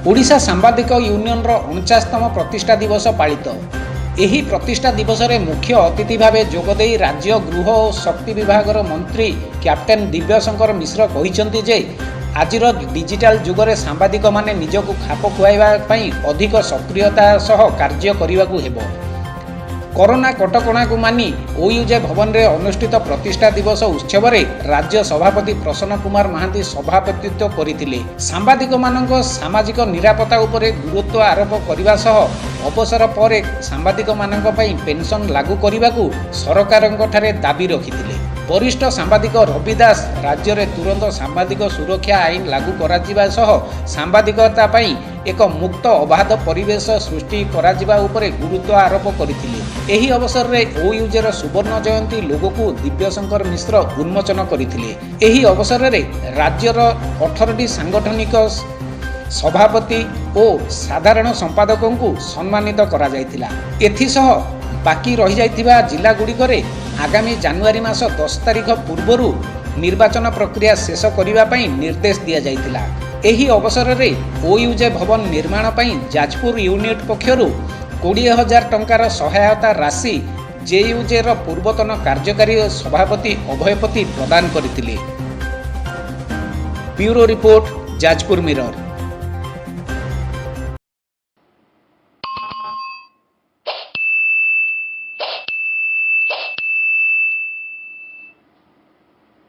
Odisha सांबादिक union 49तम प्रतिष्ठा दिवस पालित। एही प्रतिष्ठा दिवस रे मुख्य अतिथि भावे जोगदे राज्य गृह और शक्ति विभाग मंत्री कैप्टेन दिव्यशंकर मिश्र कहिसेंति जे आजिर डिजिटल जुगरे सांबादिक माने निजको खाप खुआइबा पई अधिक सक्रियता सह कार्य करिबाकू हेबो। कोरोना कटकणा को मानि ओयूजे भवन रे अनुष्ठित प्रतिष्ठा दिवस उत्सव रे राज्य सभापति प्रसन्न कुमार महांती सभापतित्व करिथिले। सांबादिक मानक सामाजिक निरापत्ता उपरे गुरुत्व आरोप करिबा सह अवसर पर सांबादिक मानक पई पेंशन लागू करिबाकू सरकारक ठारे दाबी रखिथिले। वरिष्ठ सांबादिक रवि दास राज्य में तुरंत सांबादिक सुरक्षा आईन लागू कराजिबा सह सांबादिकता पई एक मुक्त अबाध परिवेश सृष्टि कराजिबा उपरे गुरुत्व आरोप करथिले। एही अवसर में ओयूजेर सुवर्ण जयंती लोगो को दिव्यशंकर मिश्र उन्मोचन करथिले। एही अवसर में राज्यर 18टी सांगठनिक सभापति और साधारण संपादकों को सम्मानित करा जायतिला। एथिसह बाकी रही जाइथिबा जिला गुड़िकरे आगामी जानुआरी मास 10 तारिख पूर्वरु निर्वाचन प्रक्रिया शेष करिबा पई निर्देश दिया जाइतिला। एही अवसर में ओयूजे भवन निर्माण पई जाजपुर यूनिट पक्षरु 20,000 टंकार सहायता राशि जेयूजेर पूर्वतन कार्यकारी सभापति अभयपति प्रदान करथिले। Bureau report, Jajpur mirror.